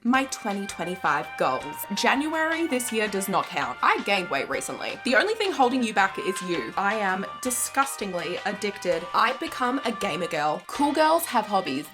My 2025 goals. January this year does not count. I gained weight recently. The only thing holding you back is you. I am disgustingly addicted. I've become a gamer girl. Cool girls have hobbies.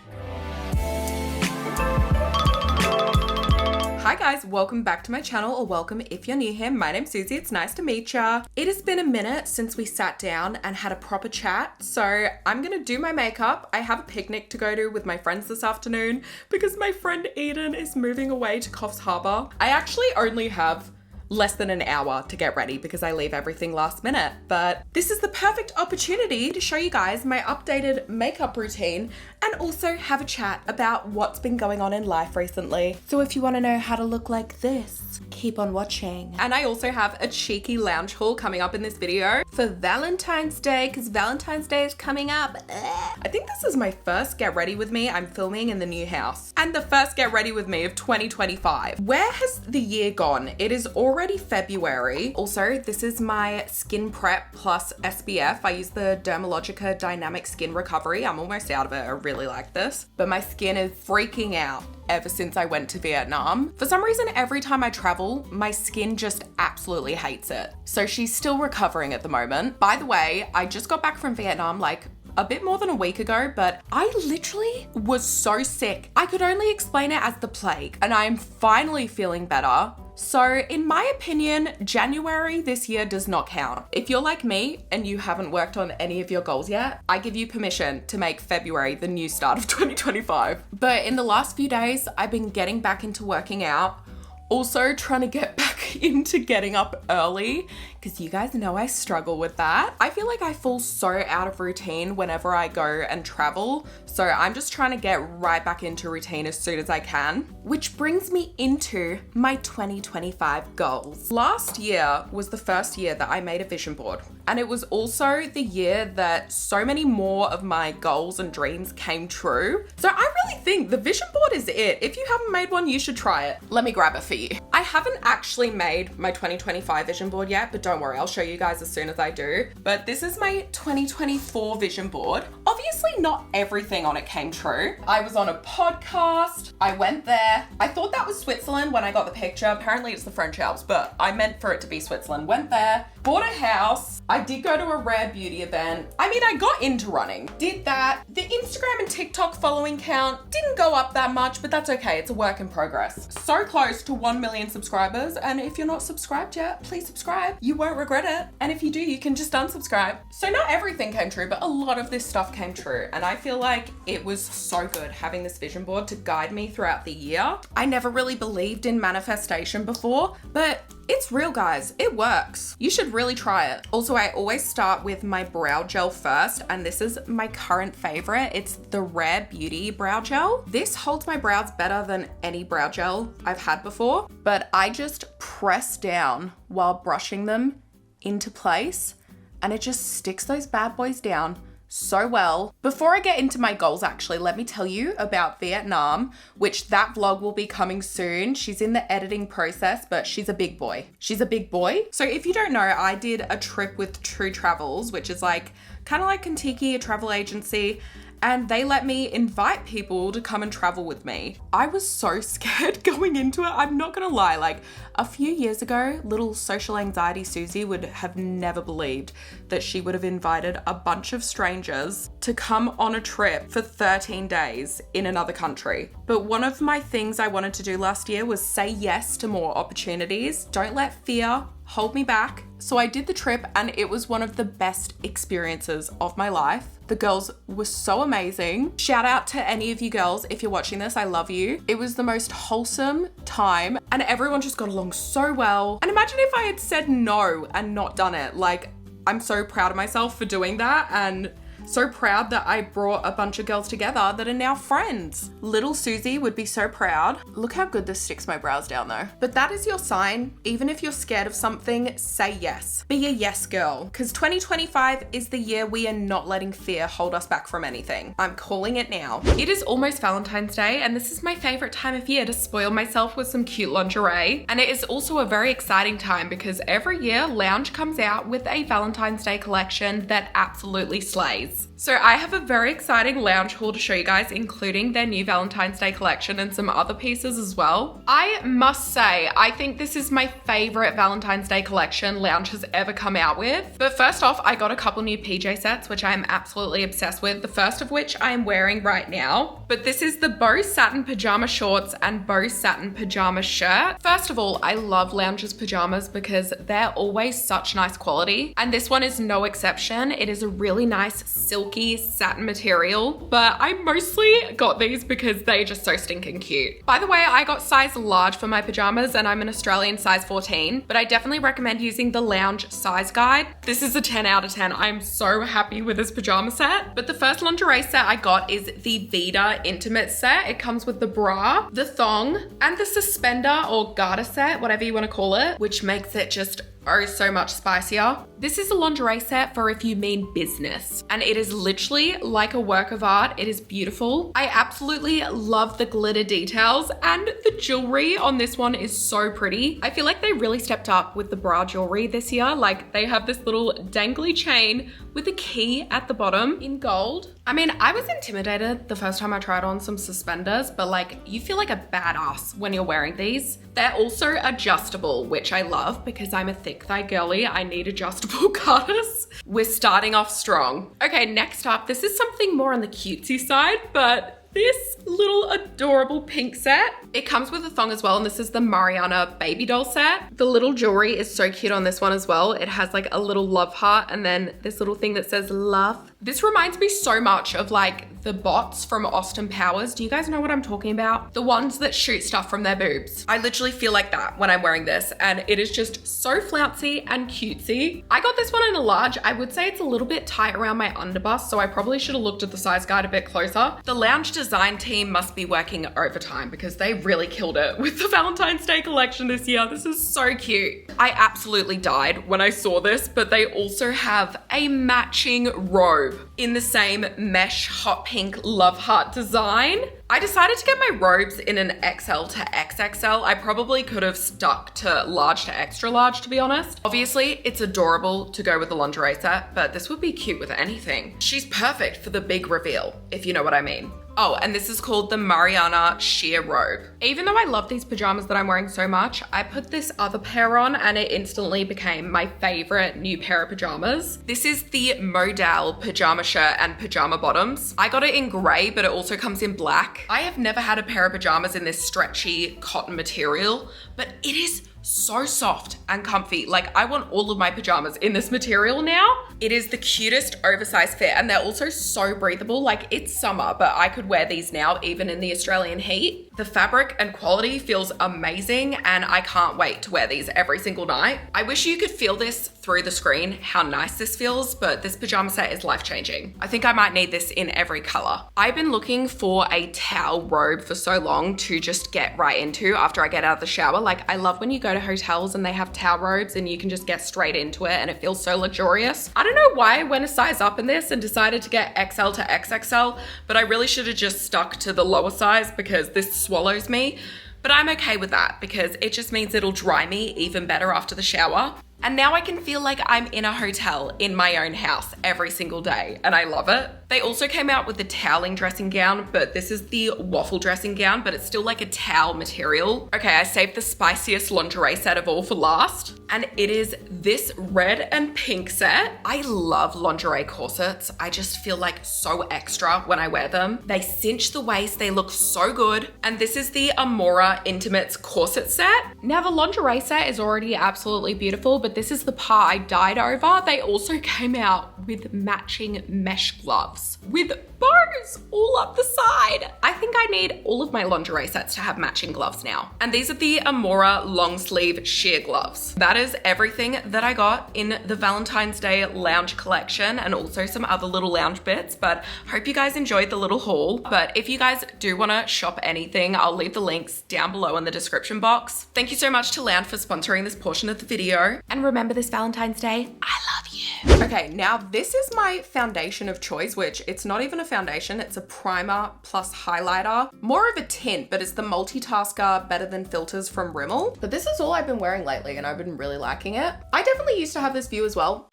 Hi guys, welcome back to my channel, or welcome if you're new here. My name's Susie, it's nice to meet ya. It has been a minute since we sat down and had a proper chat, so I'm gonna do my makeup. I have a picnic to go to with my friends this afternoon because my friend Eden is moving away to Coffs Harbour. I actually only have less than an hour to get ready because I leave everything last minute, but this is the perfect opportunity to show you guys my updated makeup routine and also have a chat about what's been going on in life recently. So if you want to know how to look like this, keep on watching. And I also have a cheeky lounge haul coming up in this video for Valentine's Day, because Valentine's Day is coming up. I think this is my first get ready with me I'm filming in the new house, and the first get ready with me of 2025. Where has the year gone? It is already February. Also, this is my skin prep plus SPF. I use the Dermalogica Dynamic Skin Recovery. I'm almost out of it. I really like this, but my skin is freaking out ever since I went to Vietnam. For some reason, every time I travel, my skin just absolutely hates it. So she's still recovering at the moment. By the way, I just got back from Vietnam like a bit more than a week ago, but I literally was so sick. I could only explain it as the plague, and I am finally feeling better. So in my opinion, January this year does not count. If you're like me and you haven't worked on any of your goals yet, I give you permission to make February the new start of 2025. But in the last few days, I've been getting back into working out. Also trying to get back into getting up early, because you guys know I struggle with that. I feel like I fall so out of routine whenever I go and travel. So I'm just trying to get right back into routine as soon as I can. Which brings me into my 2025 goals. Last year was the first year that I made a vision board. And it was also the year that so many more of my goals and dreams came true. So I really think the vision board is it. If you haven't made one, you should try it. Let me grab it for you. I haven't actually made my 2025 vision board yet, but don't worry, I'll show you guys as soon as I do. But this is my 2024 vision board. Obviously not everything on it came true. I was on a podcast, I went there. I thought that was Switzerland when I got the picture. Apparently it's the French Alps, but I meant for it to be Switzerland. Went there, bought a house. I did go to a rare beauty event. I mean, I got into running, did that. The Instagram and TikTok following count didn't go up that much, but that's okay. It's a work in progress. So close to 1 million subscribers. And if you're not subscribed yet, please subscribe. You won't regret it. And if you do, you can just unsubscribe. So not everything came true, but a lot of this stuff came true. And I feel like it was so good having this vision board to guide me throughout the year. I never really believed in manifestation before, but it's real, guys. It works. You should really try it. Also, I always start with my brow gel first, and this is my current favorite. It's the Rare Beauty brow gel. This holds my brows better than any brow gel I've had before, but I just press down while brushing them into place, and it just sticks those bad boys down so well. Before I get into my goals, actually, let me tell you about Vietnam, which that vlog will be coming soon. She's in the editing process, but she's a big boy. She's a big boy. So if you don't know, I did a trip with True Travels, which is like kind of like Kentucky, a travel agency, and they let me invite people to come and travel with me. I was so scared going into it. I'm not gonna lie, like a few years ago, little social anxiety Susie would have never believed that she would have invited a bunch of strangers to come on a trip for 13 days in another country. But one of my things I wanted to do last year was say yes to more opportunities. Don't let fear hold me back. So I did the trip, and it was one of the best experiences of my life. The girls were so amazing. Shout out to any of you girls. If you're watching this, I love you. It was the most wholesome time, and everyone just got along so well. And imagine if I had said no and not done it. Like, I'm so proud of myself for doing that, and so proud that I brought a bunch of girls together that are now friends. Little Susie would be so proud. Look how good this sticks my brows down though. But that is your sign. Even if you're scared of something, say yes. Be a yes girl, because 2025 is the year we are not letting fear hold us back from anything. I'm calling it now. It is almost Valentine's Day, and this is my favorite time of year to spoil myself with some cute lingerie. And it is also a very exciting time because every year Lounge comes out with a Valentine's Day collection that absolutely slays. So I have a very exciting lounge haul to show you guys, including their new Valentine's Day collection and some other pieces as well. I must say, I think this is my favorite Valentine's Day collection Lounge has ever come out with. But first off, I got a couple new PJ sets, which I am absolutely obsessed with. The first of which I am wearing right now. But this is the Bow Satin Pajama Shorts and Bow Satin Pajama Shirt. First of all, I love Lounge's pajamas because they're always such nice quality. And this one is no exception. It is a really nice silky satin material, but I mostly got these because they're just so stinking cute. By the way, I got size large for my pajamas and I'm an Australian size 14, but I definitely recommend using the Lounge size guide. This is a 10 out of 10. I'm so happy with this pajama set. But the first lingerie set I got is the vday intimate set. It comes with the bra, the thong, and the suspender or garter set, whatever you want to call it, which makes it just so much spicier. This is a lingerie set for if you mean business, and it is literally like a work of art. It is beautiful. I absolutely love the glitter details, and the jewelry on this one is so pretty. I feel like they really stepped up with the bra jewelry this year. Like, they have this little dangly chain with a key at the bottom in gold. I mean, I was intimidated the first time I tried on some suspenders, but like, you feel like a badass when you're wearing these. They're also adjustable, which I love because I'm a thick thigh girly. I need adjustable garters. We're starting off strong. Okay, next up, this is something more on the cutesy side, but this little adorable pink set. It comes with a thong as well, and this is the Mariana baby doll set. The little jewelry is so cute on this one as well. It has like a little love heart and then this little thing that says love. This reminds me so much of like the bots from Austin Powers. Do you guys know what I'm talking about? The ones that shoot stuff from their boobs. I literally feel like that when I'm wearing this, and it is just so flouncy and cutesy. I got this one in a large. I would say it's a little bit tight around my underbust, so I probably should have looked at the size guide a bit closer. The Lounge design team must be working overtime because they really killed it with the Valentine's Day collection this year. This is so cute. I absolutely died when I saw this, but they also have a matching robe in the same mesh hot pink love heart design. I decided to get my robes in an XL to XXL. I probably could have stuck to large to extra large, to be honest. Obviously, it's adorable to go with the lingerie set, but this would be cute with anything. She's perfect for the big reveal, if you know what I mean. Oh, and this is called the Mariana sheer robe. Even though I love these pajamas that I'm wearing so much, I put this other pair on and it instantly became my favorite new pair of pajamas. This is the Modal pajama shirt and pajama bottoms. I got it in gray, but it also comes in black. I have never had a pair of pajamas in this stretchy cotton material, but it is so soft and comfy. Like, I want all of my pajamas in this material now. It is the cutest oversized fit, and they're also so breathable. Like, it's summer, but I could wear these now even in the Australian heat. The fabric and quality feels amazing, and I can't wait to wear these every single night. I wish you could feel this through the screen, how nice this feels, but this pajama set is life-changing. I think I might need this in every color. I've been looking for a towel robe for so long to just get right into after I get out of the shower. Like, I love when you go to hotels and they have towel robes and you can just get straight into it and it feels so luxurious. I don't know why I went a size up in this and decided to get XL to XXL, but I really should have just stuck to the lower size because this swallows me. But I'm okay with that because it just means it'll dry me even better after the shower. And now I can feel like I'm in a hotel in my own house every single day, and I love it. They also came out with the toweling dressing gown, but this is the waffle dressing gown, but it's still like a towel material. Okay, I saved the spiciest lingerie set of all for last, and it is this red and pink set. I love lingerie corsets. I just feel like so extra when I wear them. They cinch the waist, they look so good. And this is the Amora Intimates corset set. Now the lingerie set is already absolutely beautiful, but this is the part I died over. They also came out with matching mesh gloves with bows all up the side. I think I need all of my lingerie sets to have matching gloves now. And these are the Amora long sleeve sheer gloves. That is everything that I got in the Valentine's Day lounge collection, and also some other little lounge bits, but hope you guys enjoyed the little haul. But if you guys do want to shop anything, I'll leave the links down below in the description box. Thank you so much to Lounge for sponsoring this portion of the video. And remember, this Valentine's Day, I love you. Okay, now this is my foundation of choice, which it's not even a foundation, it's a primer plus highlighter. More of a tint, but it's the Multitasker Better Than Filters from Rimmel. But this is all I've been wearing lately and I've been really liking it. I definitely used to have this view as well.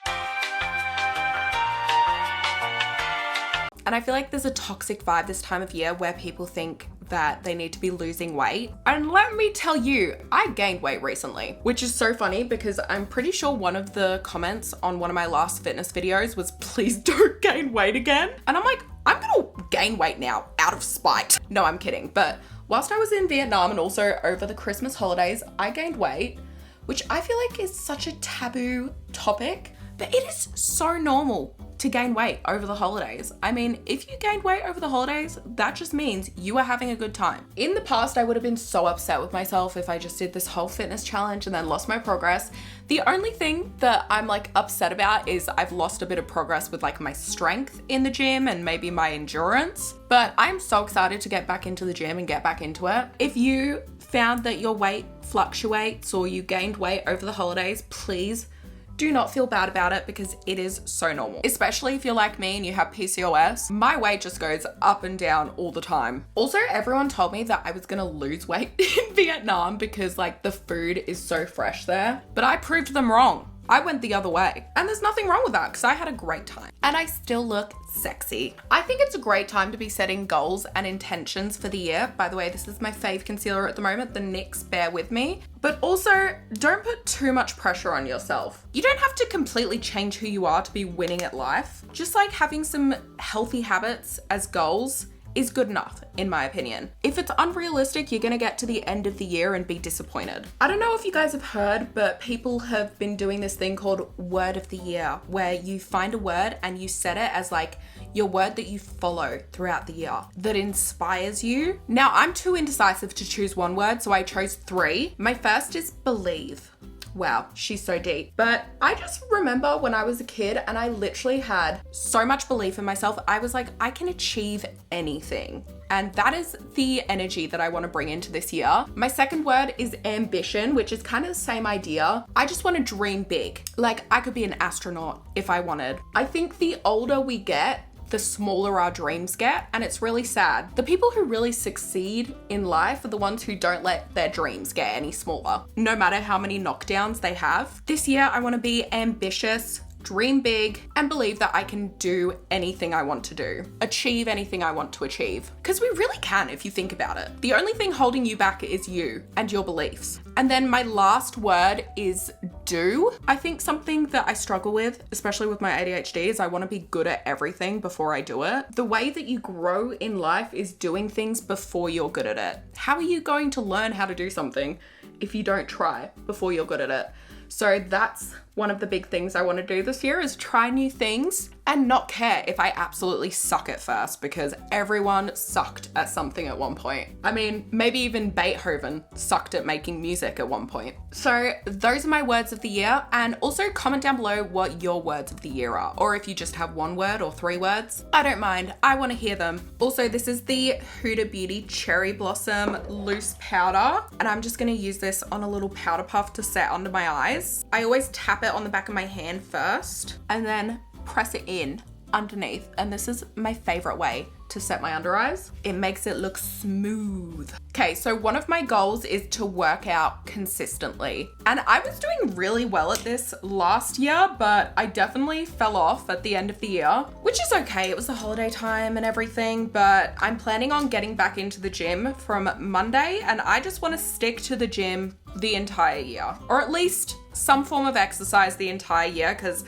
And I feel like there's a toxic vibe this time of year where people think that they need to be losing weight. And let me tell you, I gained weight recently, which is so funny because I'm pretty sure one of the comments on one of my last fitness videos was, please don't gain weight again. And I'm like, I'm gonna gain weight now out of spite. No, I'm kidding. But whilst I was in Vietnam and also over the Christmas holidays, I gained weight, which I feel like is such a taboo topic, but it is so normal to gain weight over the holidays. I mean, if you gained weight over the holidays, that just means you are having a good time. In the past, I would have been so upset with myself if I just did this whole fitness challenge and then lost my progress. The only thing that I'm like upset about is I've lost a bit of progress with like my strength in the gym and maybe my endurance, but I'm so excited to get back into the gym and get back into it. If you found that your weight fluctuates or you gained weight over the holidays, please do not feel bad about it because it is so normal. Especially if you're like me and you have PCOS. My weight just goes up and down all the time. Also, everyone told me that I was gonna lose weight in Vietnam because like the food is so fresh there, but I proved them wrong. I went the other way. And there's nothing wrong with that because I had a great time. And I still look sexy. I think it's a great time to be setting goals and intentions for the year. By the way, this is my fave concealer at the moment, the NYX Bear With Me. But also, don't put too much pressure on yourself. You don't have to completely change who you are to be winning at life. Just like having some healthy habits as goals is good enough, in my opinion. If it's unrealistic, you're gonna get to the end of the year and be disappointed. I don't know if you guys have heard, but people have been doing this thing called Word of the Year, where you find a word and you set it as like your word that you follow throughout the year that inspires you. Now, I'm too indecisive to choose one word, so I chose 3. My first is believe. Wow, she's so deep. But I just remember when I was a kid and I literally had so much belief in myself. I was like, I can achieve anything. And that is the energy that I want to bring into this year. My second word is ambition, which is kind of the same idea. I just want to dream big. Like I could be an astronaut if I wanted. I think the older we get, the smaller our dreams get, and it's really sad. The people who really succeed in life are the ones who don't let their dreams get any smaller, no matter how many knockdowns they have. This year, I want to be ambitious, dream big, and believe that I can do anything I want to do, achieve anything I want to achieve. Because we really can if you think about it. The only thing holding you back is you and your beliefs. And then my last word is do. I think something that I struggle with, especially with my ADHD, is I want to be good at everything before I do it. The way that you grow in life is doing things before you're good at it. How are you going to learn how to do something if you don't try before you're good at it? So that's one of the big things I want to do this year is try new things and not care if I absolutely suck at first, because everyone sucked at something at one point. I mean, maybe even Beethoven sucked at making music at one point. So those are my words of the year, and also comment down below what your words of the year are, or if you just have 1 word or 3 words. I don't mind, I want to hear them. Also, this is the Huda Beauty Cherry Blossom Loose Powder, and I'm just going to use this on a little powder puff to set under my eyes. I always tap it on the back of my hand first, and then press it in underneath, and this is my favorite way to set my under eyes. It makes it look smooth. Okay, so one of my goals is to work out consistently, and I was doing really well at this last year, but I definitely fell off at the end of the year, which is okay. It was the holiday time and everything, but I'm planning on getting back into the gym from Monday, and I just want to stick to the gym the entire year, or at least some form of exercise the entire year, because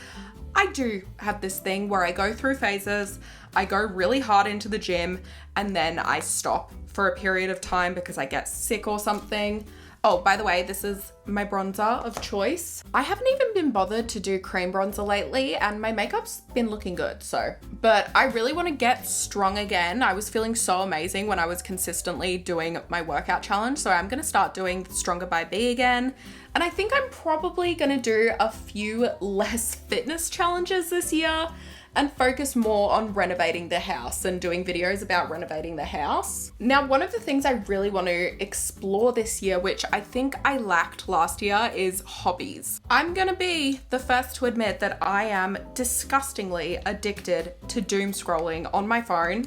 I do have this thing where I go through phases. I go really hard into the gym and then I stop for a period of time because I get sick or something. Oh, by the way, this is my bronzer of choice. I haven't even been bothered to do cream bronzer lately, and my makeup's been looking good, but I really want to get strong again. I was feeling so amazing when I was consistently doing my workout challenge, so I'm going to start doing Stronger by B again. And I think I'm probably going to do a few less fitness challenges this year and focus more on renovating the house and doing videos about renovating the house. Now, one of the things I really want to explore this year, which I think I lacked last year, is hobbies. I'm gonna be the first to admit that I am disgustingly addicted to doom scrolling on my phone.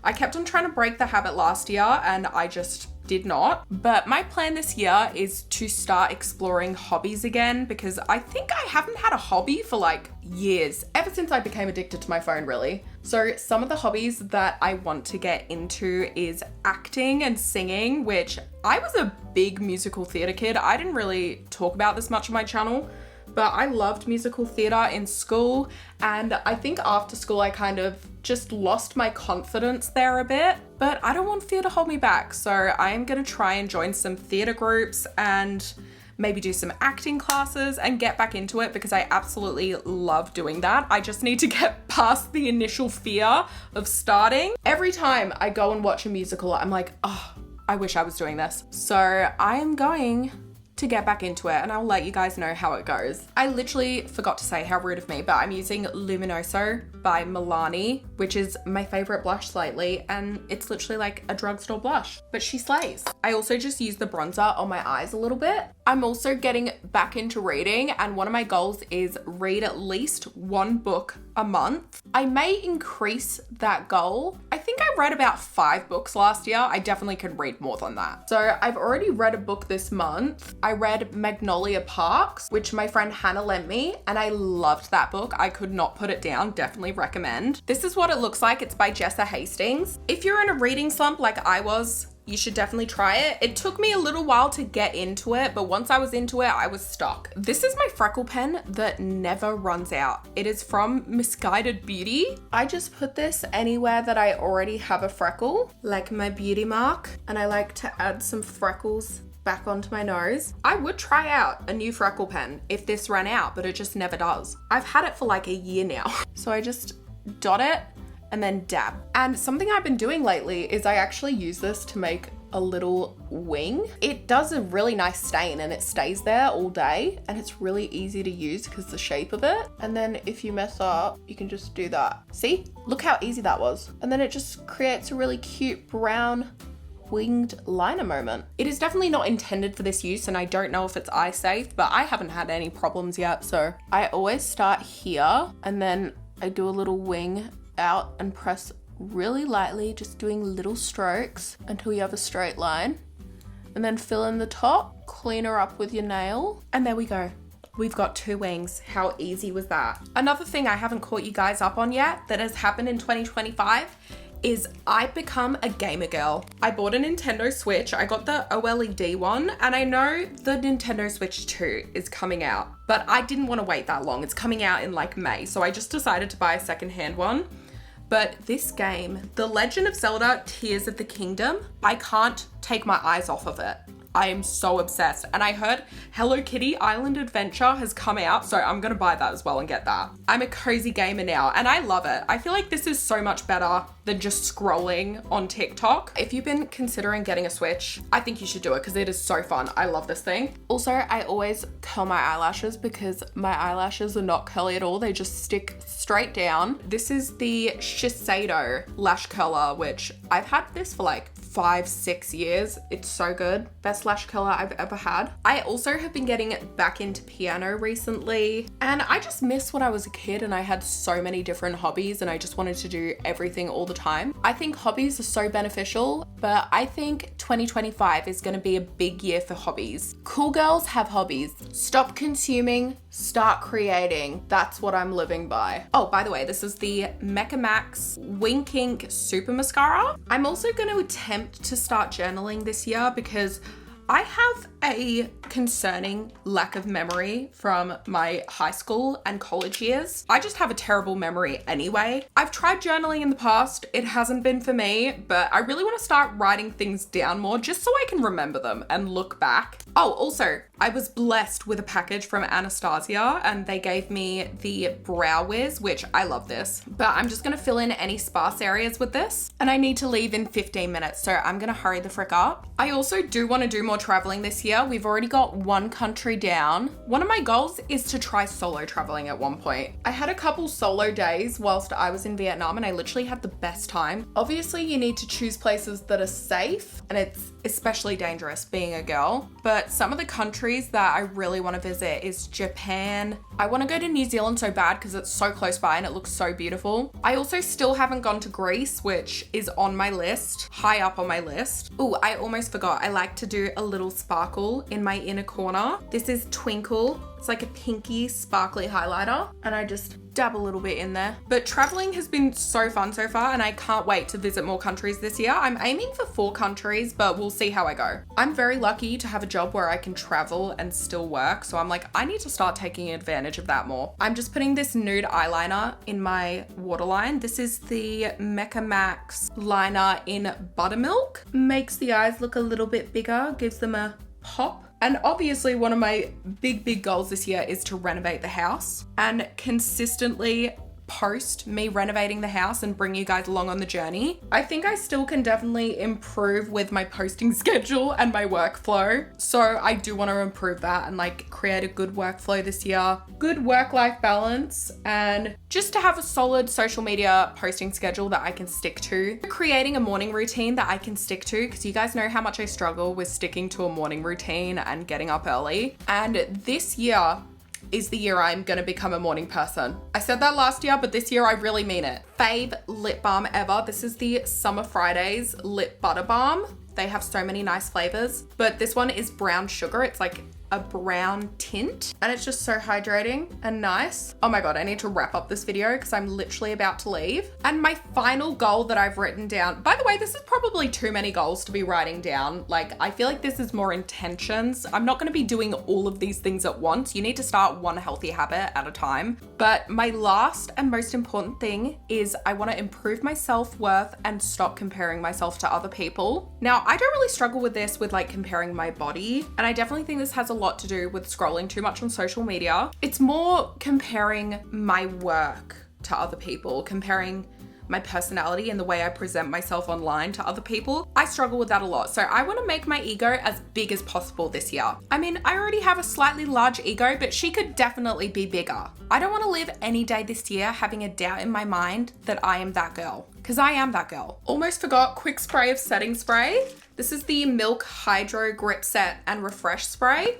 I kept on trying to break the habit last year and I just did not. But my plan this year is to start exploring hobbies again, because I think I haven't had a hobby for like years, ever since I became addicted to my phone, really. So some of the hobbies that I want to get into is acting and singing, which I was a big musical theatre kid. I didn't really talk about this much on my channel, but I loved musical theatre in school, and I think after school I kind of just lost my confidence there a bit, but I don't want fear to hold me back, so I am going to try and join some theatre groups and maybe do some acting classes and get back into it because I absolutely love doing that. I just need to get past the initial fear of starting. Every time I go and watch a musical, I'm like, oh, I wish I was doing this. So I am going to get back into it, and I'll let you guys know how it goes. I literally forgot to say, how rude of me, but I'm using Luminoso by Milani, which is my favorite blush lately, and it's literally like a drugstore blush, but she slays. I also just use the bronzer on my eyes a little bit. I'm also getting back into reading, and one of my goals is read at least one book a month. I may increase that goal. I think I read about 5 books last year. I definitely could read more than that. So I've already read a book this month. I read Magnolia Parks, which my friend Hannah lent me, and I loved that book. I could not put it down. Definitely recommend. This is what it looks like. It's by Jessa Hastings. If you're in a reading slump like I was, you should definitely try it. It took me a little while to get into it, but once I was into it, I was stuck. This is my freckle pen that never runs out. It is from Misguided Beauty. I just put this anywhere that I already have a freckle, like my beauty mark, and I like to add some freckles back onto my nose. I would try out a new freckle pen if this ran out, but it just never does. I've had it for like a year now. So I just dot it and then dab. And something I've been doing lately is I actually use this to make a little wing. It does a really nice stain and it stays there all day, and it's really easy to use because the shape of it. And then if you mess up, you can just do that. See? Look how easy that was. And then it just creates a really cute brown winged liner moment. It is definitely not intended for this use, and I don't know if it's eye safe, but I haven't had any problems yet. So I always start here and then I do a little wing out and press really lightly, just doing little strokes until you have a straight line, and then fill in the top, clean her up with your nail, and there we go. We've got 2 wings. How easy was that? Another thing I haven't caught you guys up on yet that has happened in 2025 is I've become a gamer girl. I bought a Nintendo Switch. I got the OLED one, and I know the Nintendo Switch 2 is coming out, but I didn't want to wait that long. It's coming out in like May, so I just decided to buy a secondhand one. But this game, The Legend of Zelda Tears of the Kingdom, I can't take my eyes off of it. I am so obsessed. And I heard Hello Kitty Island Adventure has come out, so I'm gonna buy that as well and get that. I'm a cozy gamer now, and I love it. I feel like this is so much better than just scrolling on TikTok. If you've been considering getting a Switch, I think you should do it because it is so fun. I love this thing. Also, I always curl my eyelashes because my eyelashes are not curly at all. They just stick straight down. This is the Shiseido lash curler, which I've had this for like 5-6 years. It's so good. Best lash curler I've ever had. I also have been getting back into piano recently, and I just miss when I was a kid and I had so many different hobbies and I just wanted to do everything all the time. I think hobbies are so beneficial, but I think 2025 is going to be a big year for hobbies. Cool girls have hobbies. Stop consuming, start creating. That's what I'm living by. Oh, by the way, this is the Mecha Max Wink Ink Super Mascara. I'm also going to attempt to start journaling this year because I have a concerning lack of memory from my high school and college years. I just have a terrible memory anyway. I've tried journaling in the past. It hasn't been for me, but I really want to start writing things down more just so I can remember them and look back. Oh, also, I was blessed with a package from Anastasia and they gave me the Brow Wiz, which I love this, but I'm just going to fill in any sparse areas with this, and I need to leave in 15 minutes, so I'm going to hurry the frick up. I also do want to do more traveling this year. We've already got one country down. One of my goals is to try solo traveling at one point. I had a couple solo days whilst I was in Vietnam and I literally had the best time. Obviously, you need to choose places that are safe, and it's especially dangerous being a girl, but some of the countries that I really want to visit is Japan. I want to go to New Zealand so bad because it's so close by and it looks so beautiful. I also still haven't gone to Greece, which is on my list, high up on my list. Oh, I almost forgot. I like to do a little sparkle in my inner corner. This is Twinkle. It's like a pinky sparkly highlighter, and I just dab a little bit in there. But traveling has been so fun so far, and I can't wait to visit more countries this year. I'm aiming for 4 countries, but we'll see how I go. I'm very lucky to have a job where I can travel and still work, so I'm like, I need to start taking advantage of that more. I'm just putting this nude eyeliner in my waterline. This is the Mecca Max liner in Buttermilk. Makes the eyes look a little bit bigger, gives them a pop. And obviously one of my big goals this year is to renovate the house and consistently post me renovating the house and bring you guys along on the journey. I think I still can definitely improve with my posting schedule and my workflow. So I do want to improve that and like create a good workflow this year, good work-life balance, and just to have a solid social media posting schedule that I can stick to. Creating a morning routine that I can stick to, because you guys know how much I struggle with sticking to a morning routine and getting up early. And this year is the year I'm gonna become a morning person. I said that last year, but this year I really mean it. Fave lip balm ever. This is the Summer Fridays Lip Butter Balm. They have so many nice flavors, but this one is brown sugar. It's like a brown tint, and it's just so hydrating and nice. Oh my God, I need to wrap up this video because I'm literally about to leave. And my final goal that I've written down, by the way, this is probably too many goals to be writing down. Like, I feel like this is more intentions. I'm not gonna be doing all of these things at once. You need to start one healthy habit at a time. But my last and most important thing is I wanna improve my self-worth and stop comparing myself to other people. Now, I don't really struggle with this with like comparing my body, and I definitely think this has a lot to do with scrolling too much on social media. It's more comparing my work to other people, comparing my personality and the way I present myself online to other people. I struggle with that a lot. So I want to make my ego as big as possible this year. I mean, I already have a slightly large ego, but she could definitely be bigger. I don't want to live any day this year having a doubt in my mind that I am that girl, because I am that girl. Almost forgot, quick spray of setting spray. This is the Milk Hydro Grip Set and Refresh Spray.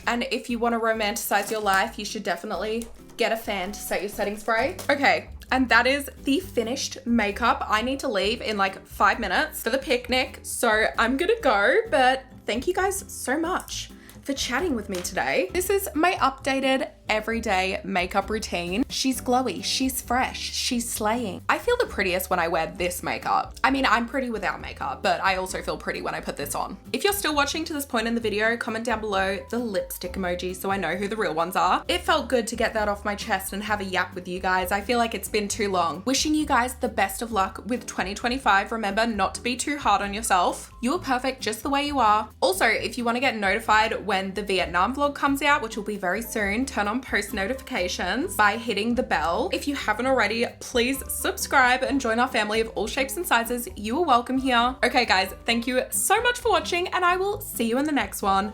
And if you want to romanticize your life, you should definitely get a fan to set your setting spray. Okay, and that is the finished makeup. I need to leave in like 5 minutes for the picnic, so I'm gonna go, but thank you guys so much for chatting with me today. This is my updated everyday makeup routine. She's glowy, she's fresh, she's slaying. I feel the prettiest when I wear this makeup. I mean, I'm pretty without makeup, but I also feel pretty when I put this on. If you're still watching to this point in the video, comment down below the lipstick emoji so I know who the real ones are. It felt good to get that off my chest and have a yap with you guys. I feel like it's been too long. Wishing you guys the best of luck with 2025. Remember not to be too hard on yourself. You are perfect just the way you are. Also, if you want to get notified when the Vietnam vlog comes out, which will be very soon, turn on post notifications by hitting the bell. If you haven't already, please subscribe and join our family of all shapes and sizes. You are welcome here. Okay guys, thank you so much for watching, and I will see you in the next one.